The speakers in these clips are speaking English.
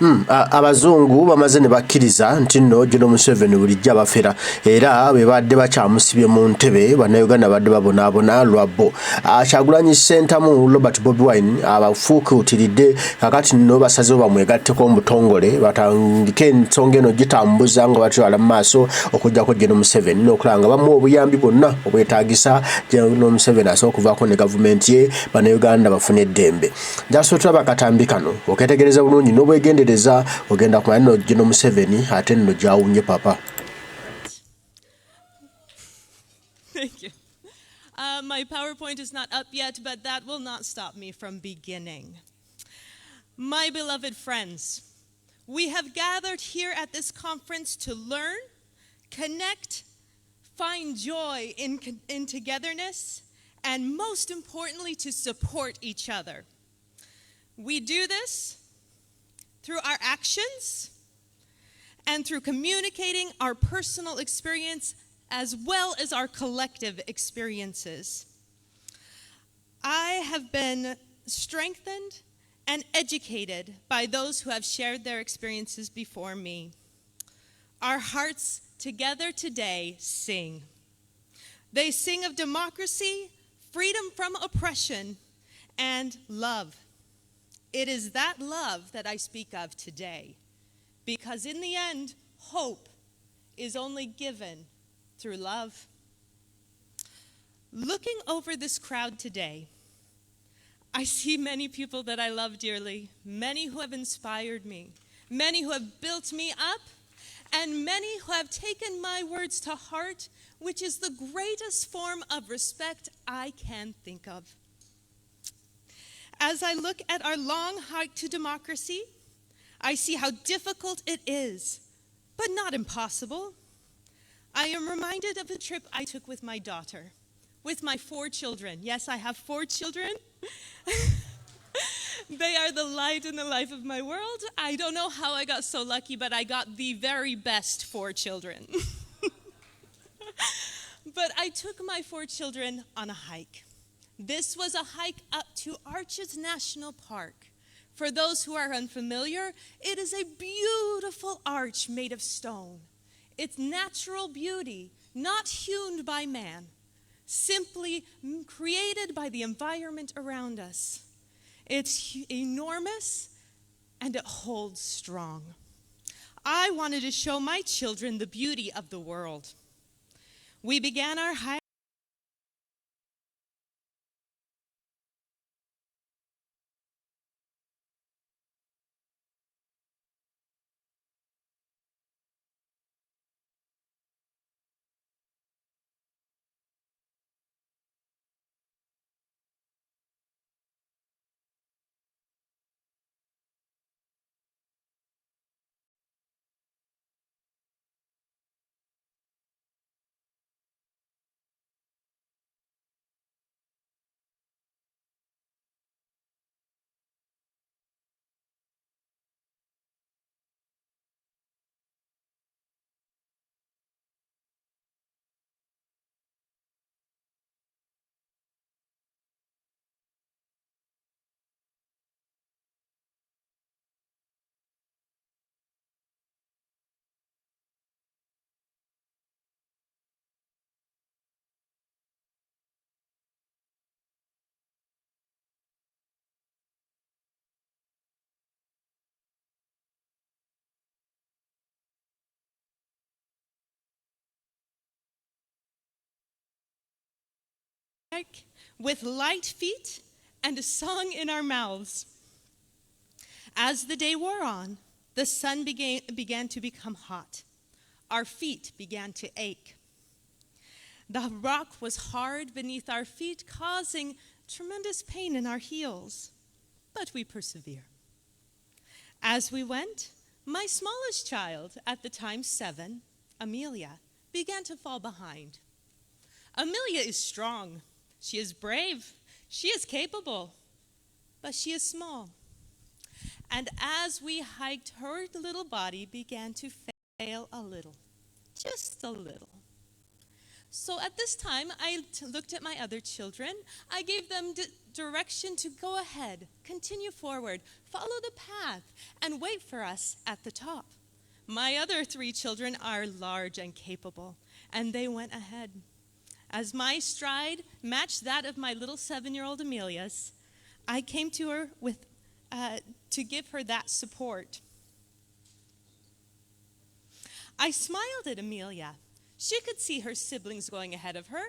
Abazungu bamaze ne bakkiriza nti nno General Museveni bulijjo abafera era bwe badde bakyamusibye mu ntebe bannayuganda badde babonaabona lwabbo. Kyagulanyi Ssentamu Robert Bobi Wine abafuukuutiridde kakati nno basazeho bamwegatteko mu butongole batandike ensonga eno gitambuza nga batwala mu maaso okuggyako General Museveni n'okulaba nga bamuwa obuyambi bwonna obwetaagisa General Museveni asobola okuvaako ne gavumenti ye bannayuganda bafune eddembe. Jasootra bakatambi kano oketegereza bulungi n'obwegendereza ogenda kumanya nno General Museveni ate nno gyawunye papa. Thank you. My PowerPoint is not up yet, but that will not stop me from beginning. My beloved friends, we have gathered here at this conference to learn, connect, find joy in togetherness, and most importantly, to support each other. We do this through our actions and through communicating our personal experience as well as our collective experiences. I have been strengthened and educated by those who have shared their experiences before me. Our hearts together today sing. They sing of democracy, freedom from oppression, and love. It is that love that I speak of today, because in the end, hope is only given through love. Looking over this crowd today, I see many people that I love dearly, many who have inspired me, many who have built me up, and many who have taken my words to heart, which is the greatest form of respect I can think of. As I look at our long hike to democracy, I see how difficult it is, but not impossible. I am reminded of a trip I took with my daughter, with my 4 children. Yes, I have 4 children. They are the light in the life of my world. I don't know how I got so lucky, but I got the very best 4 children. But I took my 4 children on a hike. This was a hike up to Arches National Park. For those who are unfamiliar, it is a beautiful arch made of stone. It's natural beauty, not hewn by man, simply created by the environment around us. It's enormous and it holds strong. I wanted to show my children the beauty of the world. We began our hike. With light feet and a song in our mouths. As the day wore on, the sun began to become hot. Our feet began to ache. The rock was hard beneath our feet, causing tremendous pain in our heels, but we persevere. As we went, my smallest child, at the time 7, Amelia, began to fall behind. Amelia is strong. She is brave, she is capable, but she is small. And as we hiked, her little body began to fail a little, just a little. So at this time, I looked at my other children. I gave them direction to go ahead, continue forward, follow the path, and wait for us at the top. My other 3 children are large and capable, and they went ahead. As my stride matched that of my little 7-year-old Amelia's, I came to her to give her that support. I smiled at Amelia. She could see her siblings going ahead of her,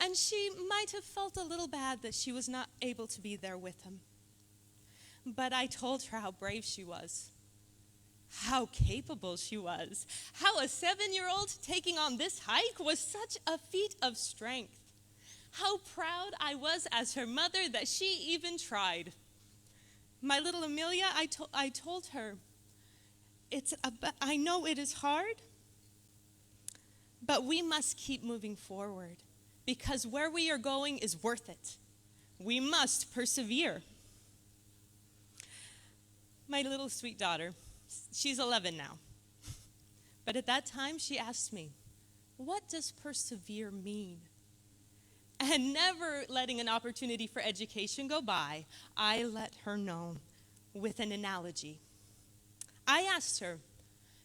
and she might have felt a little bad that she was not able to be there with them. But I told her how brave she was, how capable she was, how a 7-year-old taking on this hike was such a feat of strength, how proud I was as her mother that she even tried. My little Amelia, I told her, I know it is hard, but we must keep moving forward because where we are going is worth it. We must persevere. My little sweet daughter, she's 11 now, but at that time she asked me, what does persevere mean? And never letting an opportunity for education go by, I let her know with an analogy. I asked her,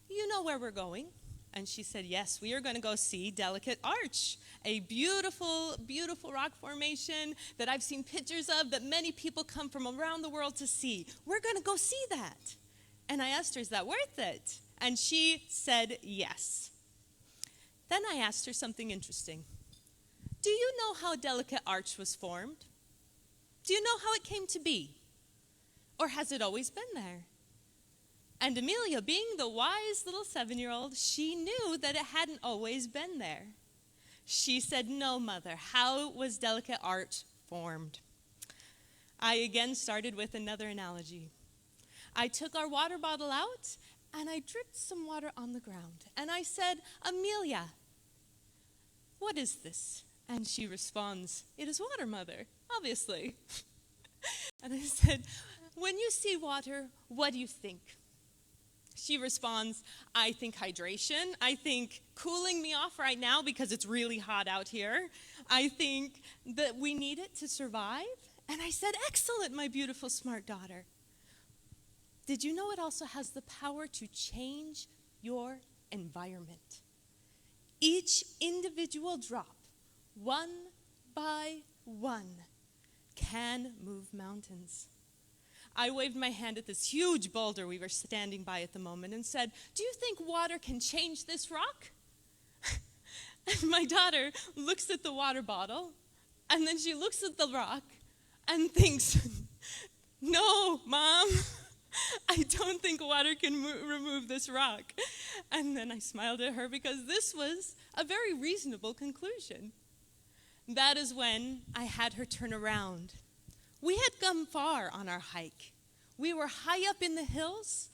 you know where we're going? And she said, yes, we are going to go see Delicate Arch, a beautiful, beautiful rock formation that I've seen pictures of that many people come from around the world to see. We're going to go see that. And I asked her, is that worth it? And she said yes. Then I asked her something interesting. Do you know how Delicate Arch was formed? Do you know how it came to be? Or has it always been there? And Amelia, being the wise little 7-year-old, she knew that it hadn't always been there. She said, no, Mother, how was Delicate Arch formed? I again started with another analogy. I took our water bottle out and I dripped some water on the ground. And I said, Amelia, what is this? And she responds, it is water, Mother, obviously. And I said, when you see water, what do you think? She responds, I think hydration. I think cooling me off right now because it's really hot out here. I think that we need it to survive. And I said, excellent, my beautiful, smart daughter. Did you know it also has the power to change your environment? Each individual drop, one by one, can move mountains. I waved my hand at this huge boulder we were standing by at the moment and said, do you think water can change this rock? And my daughter looks at the water bottle, and then she looks at the rock and thinks, no, Mom, I don't think water can remove this rock. And then I smiled at her because this was a very reasonable conclusion. That is when I had her turn around. We had come far on our hike. We were high up in the hills,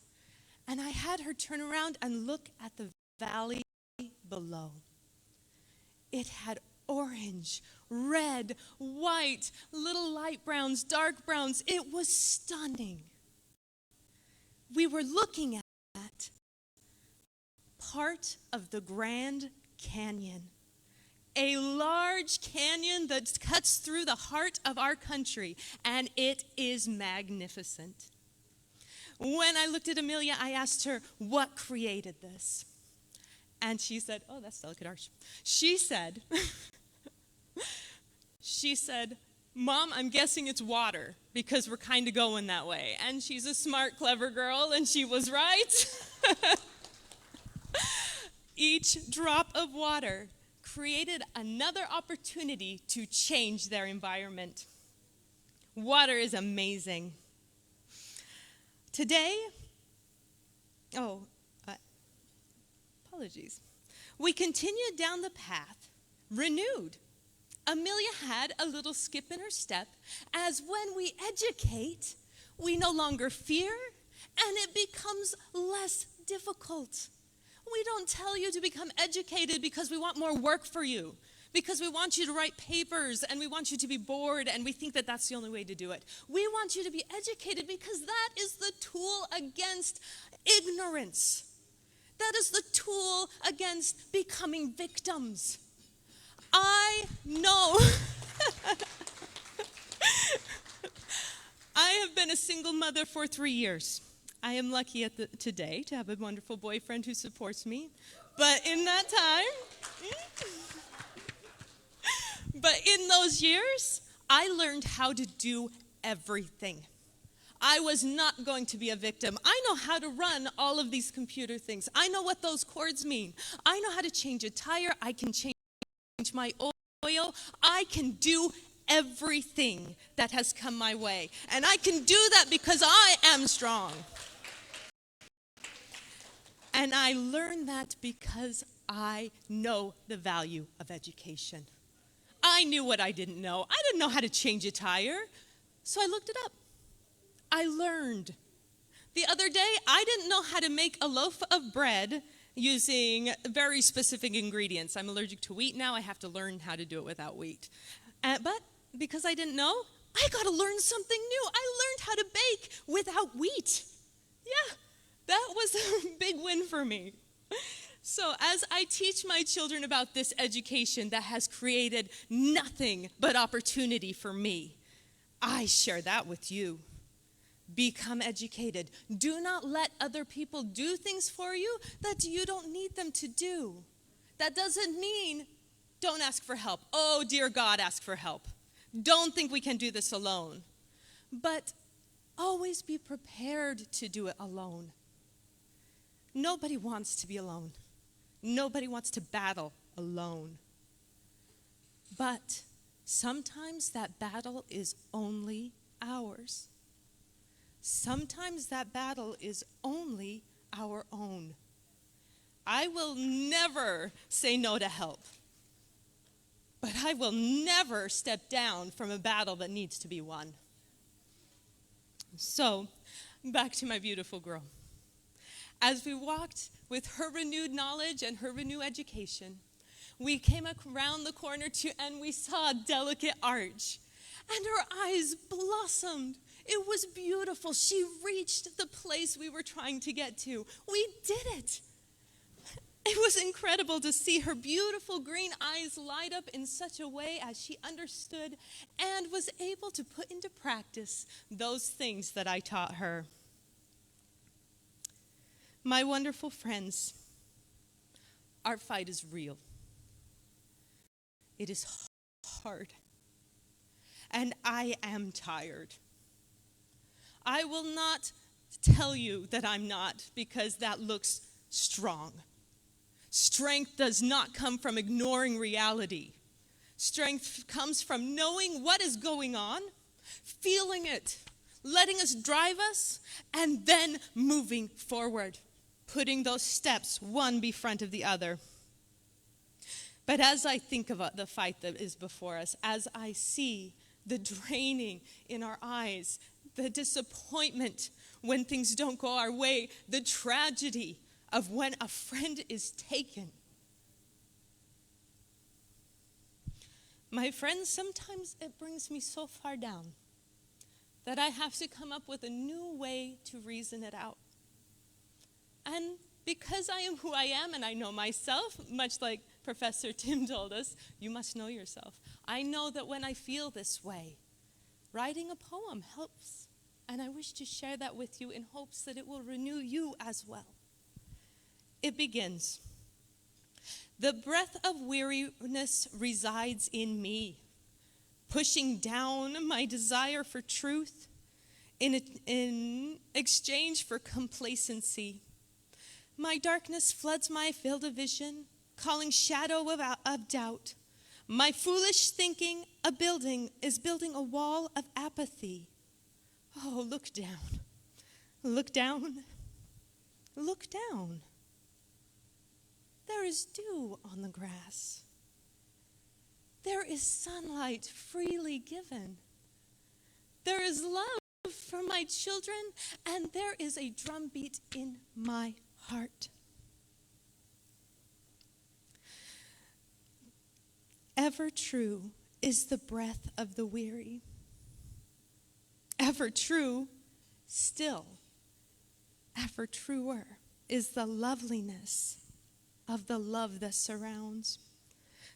and I had her turn around and look at the valley below. It had orange, red, white, little light browns, dark browns. It was stunning. We were looking at part of the Grand Canyon, a large canyon that cuts through the heart of our country, and it is magnificent. When I looked at Amelia, I asked her, what created this? And she said, oh, that's Delicate Arch. She said, Mom, I'm guessing it's water because we're kind of going that way. And she's a smart, clever girl, and she was right. Each drop of water created another opportunity to change their environment. Water is amazing. Today, apologies. We continued down the path, renewed. Amelia had a little skip in her step, as when we educate, we no longer fear, and it becomes less difficult. We don't tell you to become educated because we want more work for you, because we want you to write papers and we want you to be bored and we think that that's the only way to do it. We want you to be educated because that is the tool against ignorance. That is the tool against becoming victims. I know. have been a single mother for 3 years. I am lucky today to have a wonderful boyfriend who supports me. But in that time, but in those years, I learned how to do everything. I was not going to be a victim. I know how to run all of these computer things. I know what those cords mean. I know how to change a tire. I can change my oil. I can do everything that has come my way. And I can do that because I am strong. And I learned that because I know the value of education. I knew what I didn't know. I didn't know how to change a tire, so I looked it up. I learned. The other day, I didn't know how to make a loaf of bread using very specific ingredients. I'm allergic to wheat now. I have to learn how to do it without wheat. But because I didn't know, I got to learn something new. I learned how to bake without wheat. Yeah, that was a big win for me. So as I teach my children about this education that has created nothing but opportunity for me, I share that with you. Become educated. Do not let other people do things for you that you don't need them to do. That doesn't mean don't ask for help. Oh, dear God, ask for help. Don't think we can do this alone. But always be prepared to do it alone. Nobody wants to be alone. Nobody wants to battle alone. But sometimes that battle is only ours. Sometimes that battle is only our own. I will never say no to help, but I will never step down from a battle that needs to be won. So, back to my beautiful girl. As we walked with her renewed knowledge and her renewed education, we came around the corner and we saw a delicate arch, and her eyes blossomed. It was beautiful. She reached the place we were trying to get to. We did it. It was incredible to see her beautiful green eyes light up in such a way as she understood and was able to put into practice those things that I taught her. My wonderful friends, our fight is real. It is hard. And I am tired. I will not tell you that I'm not, because that looks strong. Strength does not come from ignoring reality. Strength comes from knowing what is going on, feeling it, letting us drive us, and then moving forward, putting those steps one before the other. But as I think about the fight that is before us, as I see the draining in our eyes, the disappointment when things don't go our way, the tragedy of when a friend is taken. My friends, sometimes it brings me so far down that I have to come up with a new way to reason it out. And because I am who I am and I know myself, much like Professor Tim told us, you must know yourself. I know that when I feel this way, writing a poem helps. And I wish to share that with you in hopes that it will renew you as well. It begins. The breath of weariness resides in me, pushing down my desire for truth in exchange for complacency. My darkness floods my field of vision, calling shadow of doubt. My foolish thinking is building a wall of apathy. Oh, look down. Look down. Look down. There is dew on the grass. There is sunlight freely given. There is love for my children, and there is a drumbeat in my heart. Ever true is the breath of the weary. Ever true, still, ever truer is the loveliness of the love that surrounds.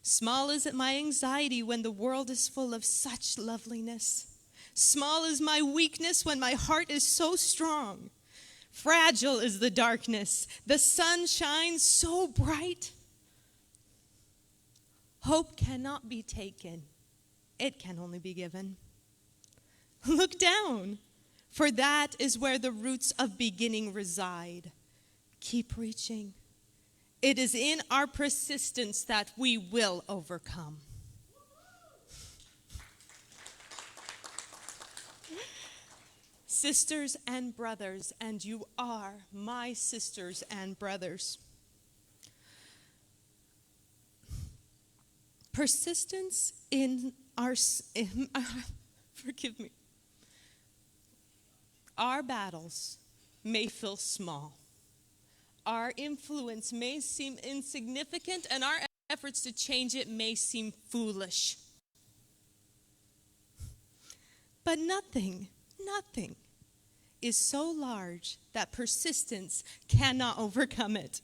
Small is it my anxiety when the world is full of such loveliness. Small is my weakness when my heart is so strong. Fragile is the darkness. The sun shines so bright. Hope cannot be taken. It can only be given. Look down, for that is where the roots of beginning reside. Keep reaching. It is in our persistence that we will overcome. Sisters and brothers, and you are my sisters and brothers. Persistence in our, forgive me. Our battles may feel small. Our influence may seem insignificant, and our efforts to change it may seem foolish. But nothing is so large that persistence cannot overcome it.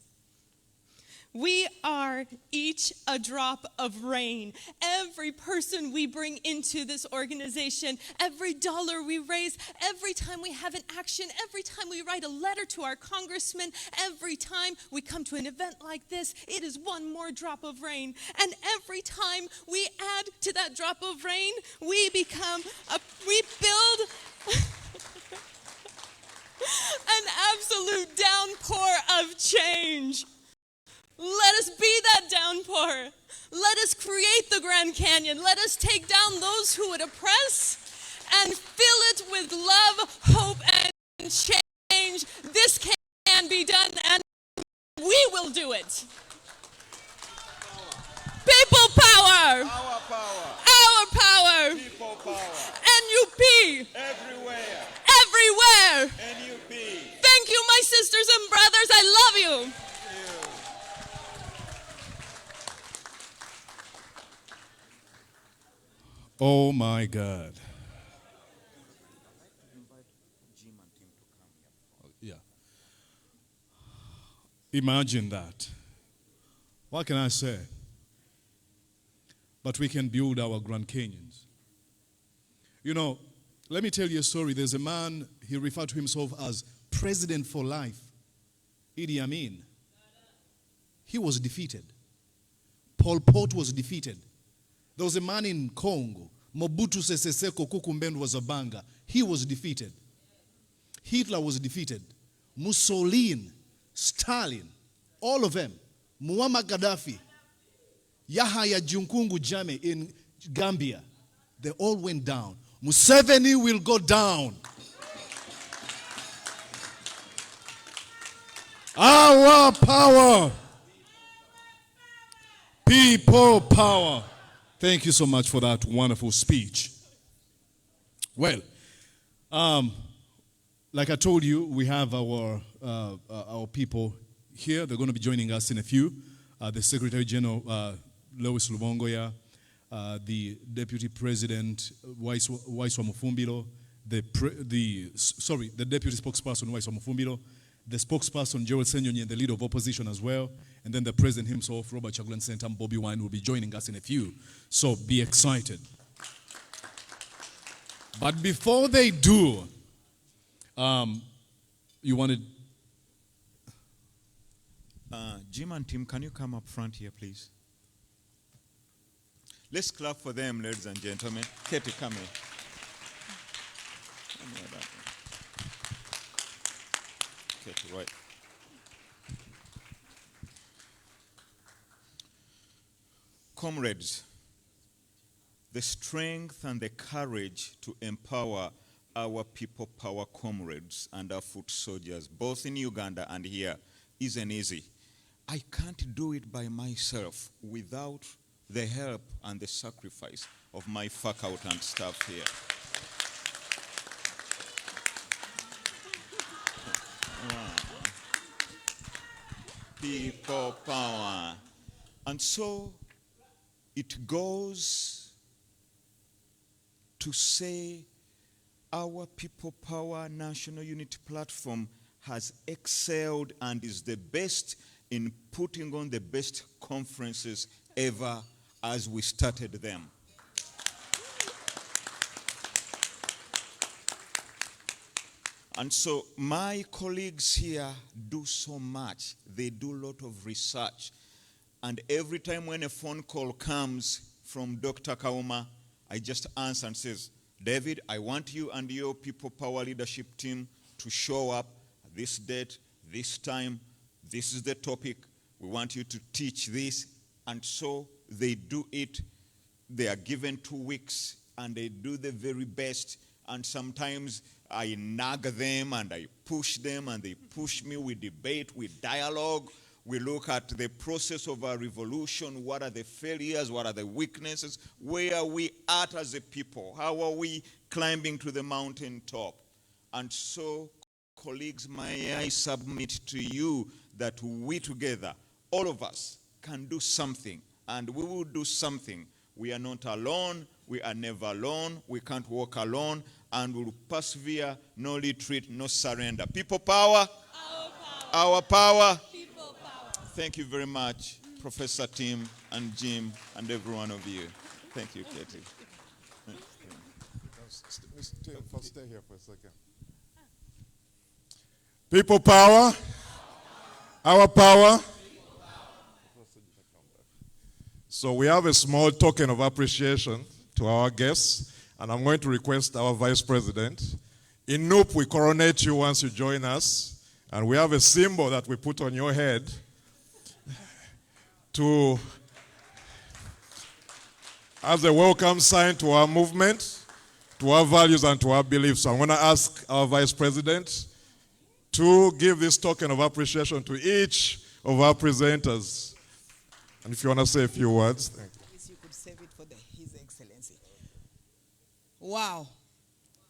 We are each a drop of rain. Every person we bring into this organization, every dollar we raise, every time we have an action, every time we write a letter to our congressman, every time we come to an event like this, it is one more drop of rain. And every time we add to that drop of rain, we build an absolute downpour of change. Let us be that downpour. Let us create the Grand Canyon. Let us take down those who would oppress and fill it with love, hope, and change. This can be done, and we will do it. People power. Our power. Our power. People power. NUP. Everywhere. Everywhere. NUP. Thank you, my sisters and brothers. I love you. Oh my God. Yeah. Imagine that. What can I say? But we can build our Grand Canyons. You know, let me tell you a story. There's a man, he referred to himself as President for Life, Idi Amin. He was defeated. Pol Pot was defeated. There was a man in Congo, Mobutu Sese Seko Kuku Mbendu was a banger. He was defeated. Hitler was defeated. Mussolini, Stalin, all of them. Muammar Gaddafi, Yahya Junkungu Jammeh in Gambia, they all went down. Museveni will go down. Our power. People power. Thank you so much for that wonderful speech. Well, like I told you, we have our people here. They're going to be joining us in a few. The Secretary General, Lois Lubongoya, the Deputy President, Waiswa Mufumbiro, the Deputy Spokesperson, Waiswa Mufumbiro, the Spokesperson, Joel Senyonyi, and the Leader of Opposition as well, and then the President himself, Robert Chagulanyi Ssentamu, Bobi Wine, will be joining us in a few. So be excited. But before they do, you wanted... Jim and Tim, can you come up front here, please? Let's clap for them, ladies and gentlemen. Katie, come here. Katie, right. Comrades, the strength and the courage to empower our people power comrades and our foot soldiers, both in Uganda and here, isn't easy. I can't do it by myself without the help and the sacrifice of my faculty and staff here. People power. And so it goes to say our People Power National Unity Platform has excelled and is the best in putting on the best conferences ever as we started them. And so my colleagues here do so much. They do a lot of research. And every time when a phone call comes from Dr. Kauma, I just answer and says, David, I want you and your people power leadership team to show up at this date, this time, this is the topic. We want you to teach this. And so they do it. They are given 2 weeks and they do the very best. And sometimes I nag them and I push them and they push me. We debate, we dialogue. We look at the process of our revolution. What are the failures? What are the weaknesses? Where are we at as a people? How are we climbing to the mountain top? And so, colleagues, may I submit to you that we together, all of us, can do something. And we will do something. We are not alone. We are never alone. We can't walk alone. And we will persevere, no retreat, no surrender. People power. Our power. People power. Thank you very much, Professor Tim and Jim and every one of you. Thank you, Katie. Stay here for a second. People power. Our power. So we have a small token of appreciation to our guests, and I'm going to request our Vice President. In Nup, we coronate you once you join us, and we have a symbol that we put on your head as a welcome sign to our movement, to our values, and to our beliefs. So I'm going to ask our Vice President to give this token of appreciation to each of our presenters. And if you want to say a few words. Thank you. You could save it for His Excellency. Wow.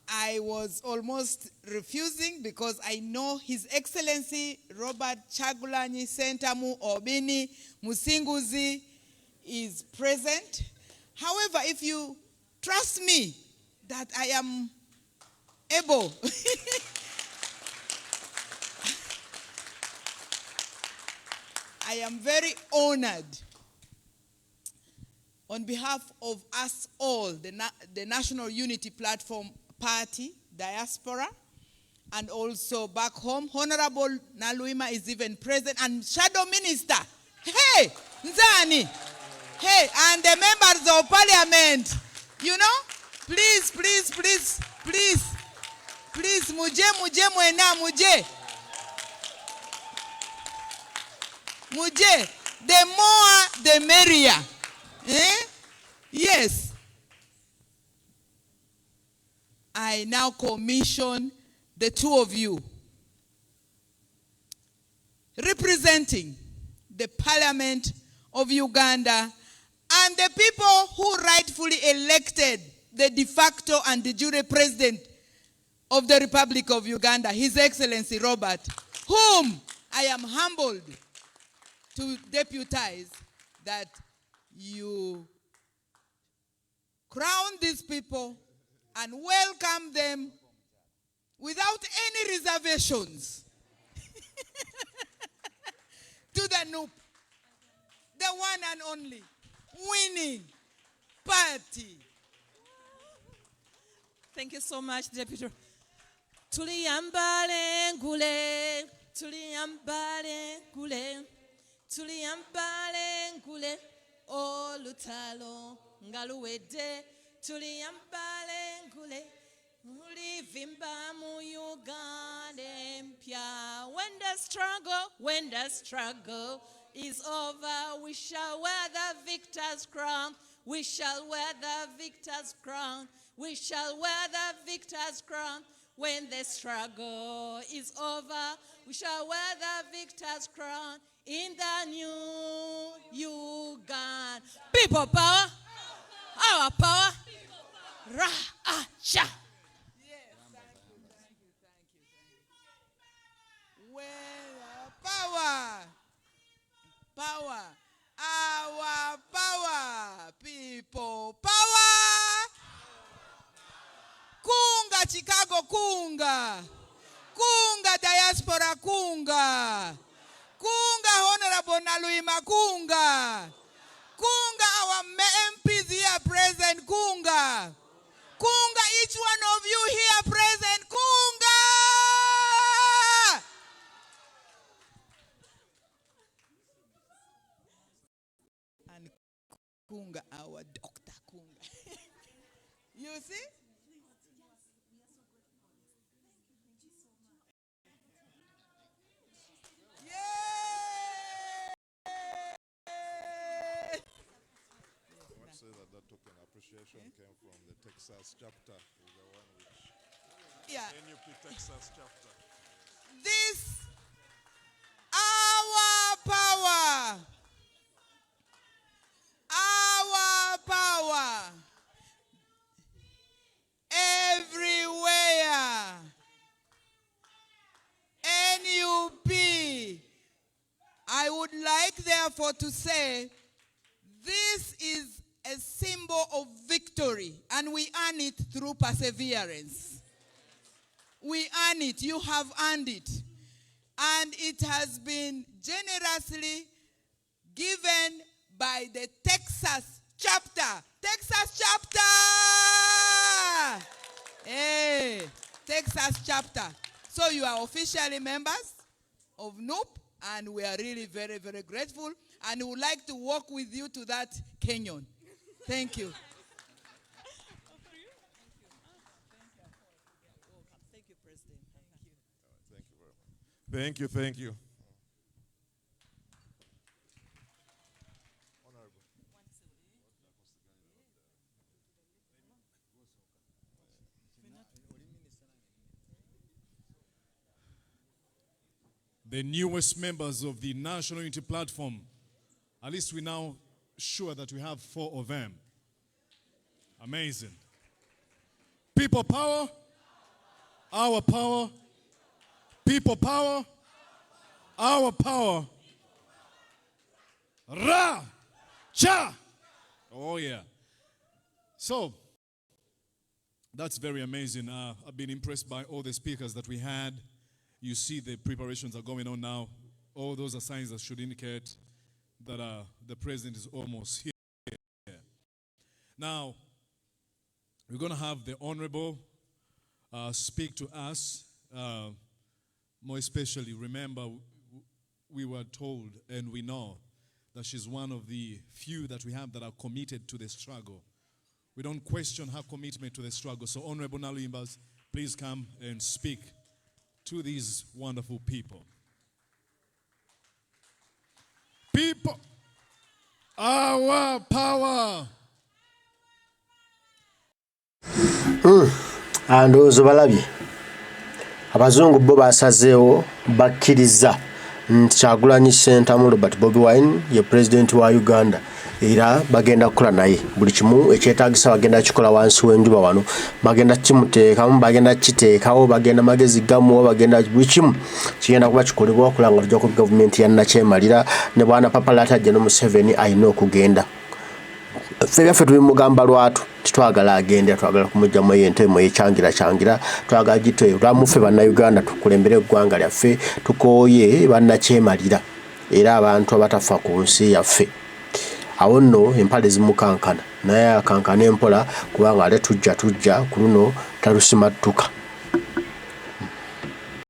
I was almost refusing because I know His Excellency Robert Chagulanyi Sentamu Obini Musinguzi is present. However, if you trust me that I am able I am very honored on behalf of us all, the National Unity Platform Party, Diaspora, and also back home. Honorable Naluima is even present, and Shadow Minister, hey, Nzani, hey, and the members of Parliament, you know, please, please, please, please, please, muje mwena, muje. Muje, the more the merrier. Eh? Yes. I now commission the two of you representing the Parliament of Uganda and the people who rightfully elected the de facto and de jure president of the Republic of Uganda, His Excellency Robert, whom I am humbled to deputize that you crown these people and welcome them without any reservations to the Nup, the one and only winning party. Thank you so much, Deputy. Tuliyambale ngule, tuliyambale ngule, tuliyambale ngule, olutalo ngaluwede, tuliyambale ngule, ulivimba mu Uganda empya. When the struggle is over, we shall wear the victor's crown. We shall wear the victor's crown. We shall wear the victor's crown. When the struggle is over, we shall wear the victor's crown in the new Uganda. People power, our power, Ra-ah-cha. Yes, thank you. Well, power, our power, people power. Kunga Chicago, kunga diaspora, kunga Honorable Naluima, kunga our MPs here present, kunga each one of you here present, kunga. Kunga, our Dr. Kunga. You see? Say that token appreciation came from the Texas chapter, is the one which NUP Texas chapter. This our power, everywhere. NUP. I would like therefore to say this is a symbol of victory, and we earn it through perseverance. We earn it. You have earned it. And it has been generously given by the Texas chapter. Texas chapter! Hey, Texas chapter. So you are officially members of NUP, and we are really very, very grateful. And we would like to walk with you to that canyon. Thank you. Thank you, President. Thank you very much. Thank you, thank you. The newest members of the National Unity Platform. At least we're now sure that we have 4 of them. Amazing. People power, our power. People power, our power. Ra, cha. Oh yeah. So, that's very amazing. I've been impressed by all the speakers that we had. You see the preparations are going on now. All those are signs that should indicate that the president is almost here. Now, we're going to have the Honorable speak to us. More especially, remember, we were told and we know that she's one of the few that we have that are committed to the struggle. We don't question her commitment to the struggle. So, Honorable Naluimbas, please come and speak to these wonderful people. People, our power. Ndowooza balabye abazungu bo basazeewo bakkiriza nti Kyagulanyi Ssentamu Robert Bobi Wine ye president wa Uganda era bagenda kukola naye buli kimu ekyetaagisa bagenda kikola wansi w'enjuba wano bagenda kimuteekamu bagenda kiteekawo bagenda magezi gamuwa bagenda buli kimu kigenda kuba kikolebwa okulanga lujja ku gavumenti ya Nakyemalira ne bwana Papalata ajja no Museveni ayina okugenda ffe byaffe tubimugamba lwatu titwagala agende twagala kumugyamu entebe yekyangira twagala gite lwamuffe bannayuganda tukulembere eggwanga lyaffe tukooye bannakyemalira era abantu abatafa ku nsi yaffe awo nno empale zimukankana naye akankana empola kubanga ate tujja ku luno talusimattuka